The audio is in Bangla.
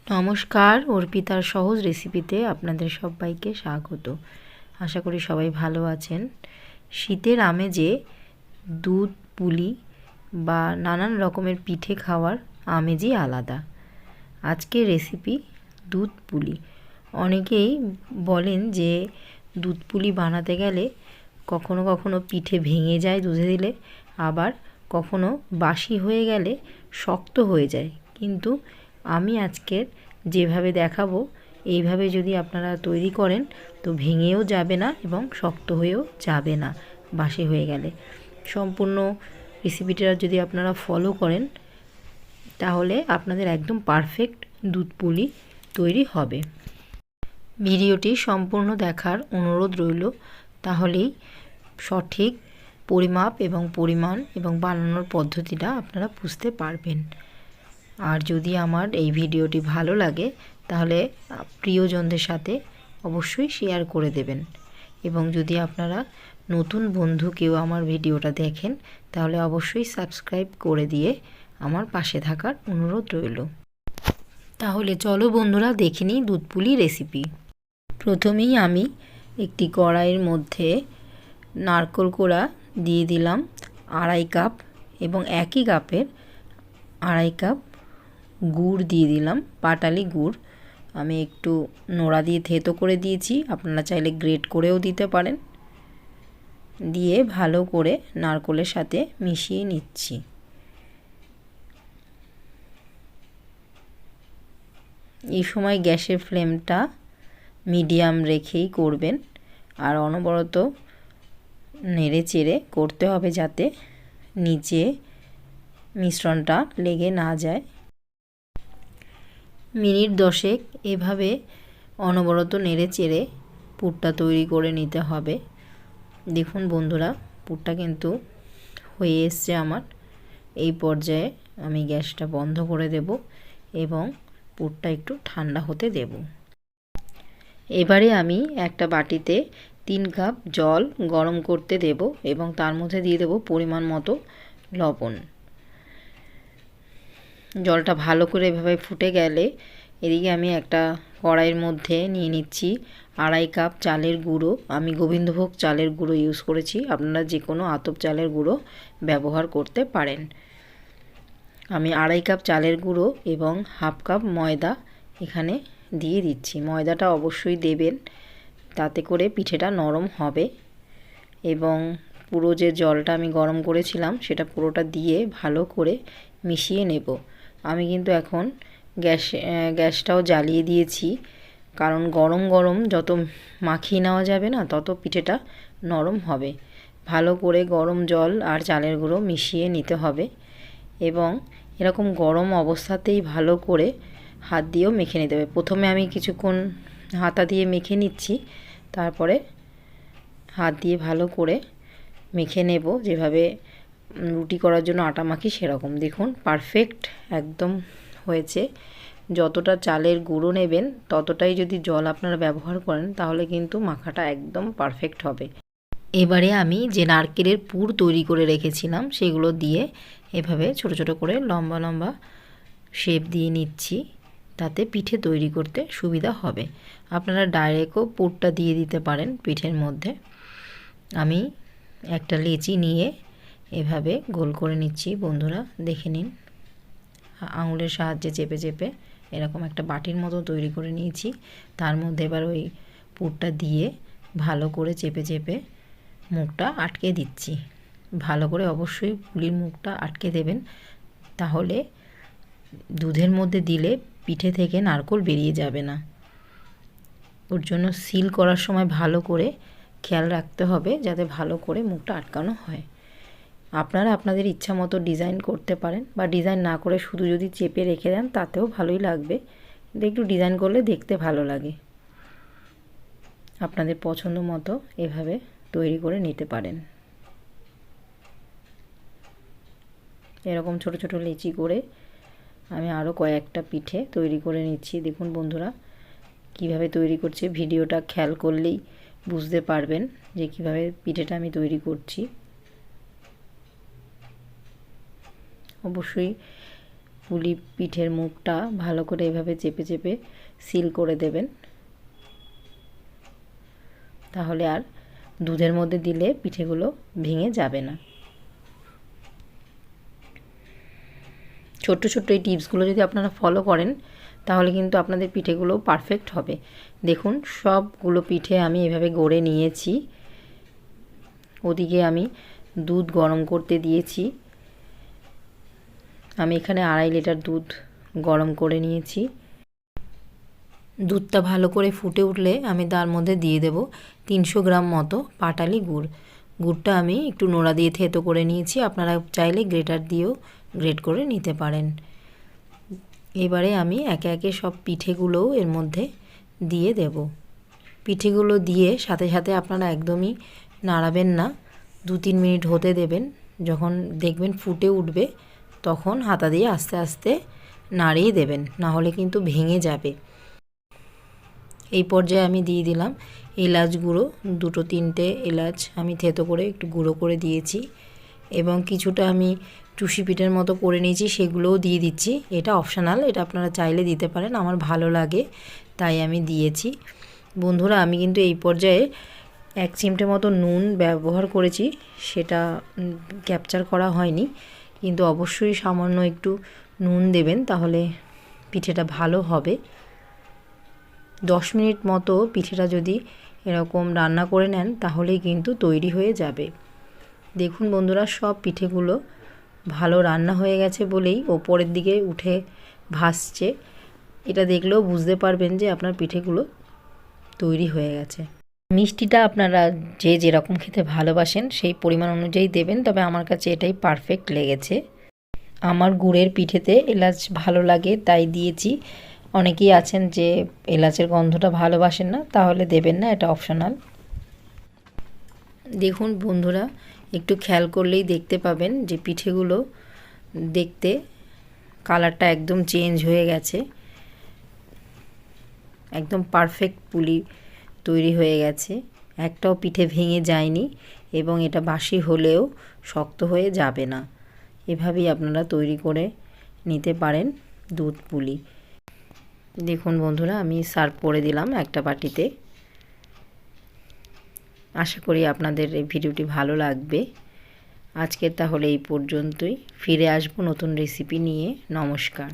নমস্কার, অর্পিতার সহজ রেসিপিতে আপনাদের সবাইকে স্বাগত। আশা করি সবাই ভালো আছেন। শীতের আমেজে দুধ পুলি বা নানান রকমের পিঠে খাওয়ার আমেজই আলাদা। আজকের রেসিপি দুধ পুলি। অনেকেই বলেন যে দুধ পুলি বানাতে গেলে কখনো কখনো পিঠে ভেঙে যায় দুধে দিলে, আবার কখনো বাসি হয়ে গেলে শক্ত হয়ে যায়। কিন্তু আমি আজকের যেভাবে দেখাবো এইভাবে যদি আপনারা তৈরি করেন তো ভেঙেও যাবে না এবং শক্ত হয়েও যাবে না বাসি হয়ে গেলে। সম্পূর্ণ রেসিপিটা যদি আপনারা ফলো করেন তাহলে আপনাদের একদম পারফেক্ট দুধ পুলি তৈরি হবে। ভিডিওটি সম্পূর্ণ দেখার অনুরোধ রইল, তাহলেই সঠিক পরিমাপ এবং পরিমাণ এবং বানানোর পদ্ধতিটা আপনারা বুঝতে পারবেন। আর যদি আমার এই ভিডিওটি ভালো লাগে তাহলে প্রিয়জনদের সাথে অবশ্যই শেয়ার করে দেবেন। এবং যদি আপনারা নতুন বন্ধু কেউ আমার ভিডিওটা দেখেন তাহলে অবশ্যই সাবস্ক্রাইব করে দিয়ে আমার পাশে থাকার অনুরোধ রইল। তাহলে চলো বন্ধুরা দেখে নিই দুধ পুলি রেসিপি। প্রথমেই আমি একটি কড়াইয়ের মধ্যে নারকেল কোড়া দিয়ে দিলাম 2.5 কাপ এবং একই কাপের 2.5 কাপ গুড় দিয়ে দিলাম, পাটালি গুড়। আমি একটু নোড়া দিয়ে থেতো করে দিয়েছি, আপনারা চাইলে গ্রেট করেও দিতে পারেন। দিয়ে ভালো করে নারকেলের সাথে মিশিয়ে নিচ্ছি। এই সময় গ্যাসের ফ্লেমটা মিডিয়াম রেখেই করবেন, আর অনবরত নেড়ে চেড়ে করতে হবে যাতে নিচে মিশ্রণটা লেগে না যায়। মিনিট 10 এভাবে অনবরত নেড়ে চেড়ে পুরটা তৈরি করে নিতে হবে। দেখুন বন্ধুরা, পুরটা কিন্তু হয়ে এসছে আমার। এই পর্যায়ে আমি গ্যাসটা বন্ধ করে দেব এবং পুরটা একটু ঠান্ডা হতে দেব। এবারে আমি একটা বাটিতে 3 কাপ জল গরম করতে দেব এবং তার মধ্যে দিয়ে দেব পরিমাণ মতো লবণ। জলটা ভালো করে এভাবে ফুটে গেলে এদিকে আমি একটা কড়াইয়ের মধ্যে নিয়ে নিচ্ছি 2.5 কাপ চালের গুঁড়ো। আমি গোবিন্দভোগ চালের গুঁড়ো ইউজ করেছি, আপনারা যে কোনো আতপ চালের গুঁড়ো ব্যবহার করতে পারেন। আমি 2.5 কাপ চালের গুঁড়ো এবং 1/2 কাপ ময়দা এখানে দিয়ে দিচ্ছি। ময়দাটা অবশ্যই দেবেন, তাতে করে পিঠেটা নরম হবে। এবং পুরো যে জলটা আমি গরম করেছিলাম সেটা পুরোটা দিয়ে ভালো করে মিশিয়ে নেব। আমি কিন্তু এখন গ্যাসটাও জ্বালিয়ে দিয়েছি, কারণ গরম গরম যত মাখিয়ে নেওয়া যাবে না তত পিঠেটা নরম হবে। ভালো করে গরম জল আর চালের গুঁড়ো মিশিয়ে নিতে হবে এবং এরকম গরম অবস্থাতেই ভালো করে হাত দিয়েও মেখে নিতে হবে। প্রথমে আমি কিছুক্ষণ হাতা দিয়ে মেখে নিচ্ছি, তারপরে হাত দিয়ে ভালো করে মেখে নেব, যেভাবে রুটি করার জন্য আটা মাখি সেরকম। দেখুন পারফেক্ট একদম হয়েছে। যতটা চালের গুঁড়ো নেবেন ততটাই যদি জল আপনারা ব্যবহার করেন তাহলে কিন্তু মাখাটা একদম পারফেক্ট হবে। এবারে আমি যে নারকেলের পুর তৈরি করে রেখেছিলাম সেগুলো দিয়ে এভাবে ছোট ছোট করে লম্বা লম্বা শেপ দিয়ে নিচ্ছি, তাতে পিঠে তৈরি করতে সুবিধা হবে। আপনারা ডাইরেক্টও পুরটা দিয়ে দিতে পারেন পিঠের মধ্যে। আমি একটা লেচি নিয়ে এভাবে গোল করে নিচ্ছি। বন্ধুরা দেখে নিন, আঙুলের সাহায্যে চেপে চেপে এরকম একটা বাটির মতো তৈরি করে নিয়েছি। তার মধ্যে এবার ওই পুরটা দিয়ে ভালো করে চেপে চেপে মুখটা আটকে দিচ্ছি। ভালো করে অবশ্যই পুলির মুখটা আটকে দেবেন, তাহলে দুধের মধ্যে দিলে পিঠে থেকে নারকেল বেরিয়ে যাবে না। ওর জন্য সিল করার সময় ভালো করে খেয়াল রাখতে হবে যাতে ভালো করে মুখটা আটকানো হয়। আপনারা আপনাদের ইচ্ছা মতো ডিজাইন করতে পারেন, বা ডিজাইন না করে শুধু যদি চেপে রেখে দেন তাতেও ভালোই লাগবে, কিন্তু একটু ডিজাইন করলে দেখতে ভালো লাগে। আপনাদের পছন্দ মতো এভাবে তৈরি করে নিতে পারেন। এরকম ছোট ছোট লেচি করে আমি আরও কয়েকটা পিঠে তৈরি করে নিচ্ছি। দেখুন বন্ধুরা কিভাবে তৈরি করছি, ভিডিওটা খেয়াল করলেই বুঝতে পারবেন যে কিভাবে পিঠেটা আমি তৈরি করছি। অবশ্যই পুলি পিঠের মুখটা ভালো করে এভাবে চেপে চেপে সিল করে দেবেন, তাহলে আর দুধের মধ্যে দিলে পিঠেগুলো ভেঙে যাবে না। ছোট্ট ছোট্ট এই টিপসগুলো যদি আপনারা ফলো করেন তাহলে কিন্তু আপনাদের পিঠেগুলো পারফেক্ট হবে। দেখুন সবগুলো পিঠে আমি এভাবে গড়ে নিয়েছি। ওদিকে আমি দুধ গরম করতে দিয়েছি। আমি এখানে 2.5 লিটার দুধ গরম করে নিয়েছি। দুধটা ভালো করে ফুটে উঠলে আমি তার মধ্যে দিয়ে দেব 300 গ্রাম মতো পাটালি গুড়। গুড়টা আমি একটু নোড়া দিয়ে থেতো করে নিয়েছি, আপনারা চাইলে গ্রেটার দিয়েও গ্রেট করে নিতে পারেন। এবারে আমি একে একে সব পিঠেগুলোও এর মধ্যে দিয়ে দেব। পিঠেগুলো দিয়ে সাথে সাথে আপনারা একদমই নাড়াবেন না, 2-3 মিনিট হতে দেবেন। যখন দেখবেন ফুটে উঠবে তখন হাতা দিয়ে আস্তে আস্তে নাড়িয়ে দেবেন, না হলে কিন্তু ভেঙে যাবে। এই পর্যায়ে আমি দিয়ে দিলাম এলাচ গুঁড়ো, 2-3টে এলাচ আমি থেতো করে একটু গুঁড়ো করে দিয়েছি, এবং কিছুটা আমি টুসি পিঠের মতো করে নিয়েছি, সেগুলোও দিয়ে দিচ্ছি। এটা অপশনাল, এটা আপনারা চাইলে দিতে পারেন, আমার ভালো লাগে তাই আমি দিয়েছি। বন্ধুরা আমি কিন্তু এই পর্যায়ে 1 চিমটে মতো নুন ব্যবহার করেছি, সেটা ক্যাপচার করা হয়নি, কিন্তু অবশ্যই সামান্য একটু নুন দেবেন, তাহলে পিঠেটা ভালো হবে। 10 মিনিট মতো পিঠেটা যদি এরকম রান্না করে নেন তাহলেই কিন্তু তৈরি হয়ে যাবে। দেখুন বন্ধুরা সব পিঠেগুলো ভালো রান্না হয়ে গেছে বলেই ওপরের দিকে উঠে ভাসছে। এটা দেখলেও বুঝতে পারবেন যে আপনার পিঠেগুলো তৈরি হয়ে গেছে। মিষ্টিটা আপনারা যে যেরকম খেতে ভালোবাসেন সেই পরিমাণ অনুযায়ী দেবেন, তবে আমার কাছে এটাই পারফেক্ট লেগেছে। আমার গুড়ের পিঠেতে এলাচ ভালো লাগে তাই দিয়েছি। অনেকেই আছেন যে এলাচের গন্ধটা ভালোবাসেন না, তাহলে দেবেন না, এটা অপশনাল। দেখুন বন্ধুরা একটু খেয়াল করলেই দেখতে পাবেন যে পিঠেগুলো দেখতে কালারটা একদম চেঞ্জ হয়ে গেছে, একদম পারফেক্ট পুলি তৈরি হয়ে গেছে। একটাও পিঠে ভেঙে যায়নি এবং এটা বাসি হলেও শক্ত হয়ে যাবে না। এভাবেই আপনারা তৈরি করে নিতে পারেন দুধ পুলি। দেখুন বন্ধুরা আমি সার্ভ করে দিলাম একটা বাটিতে। আশা করি আপনাদের এই ভিডিওটি ভালো লাগবে। আজকের তাহলে এই পর্যন্তই, ফিরে আসবো নতুন রেসিপি নিয়ে। নমস্কার।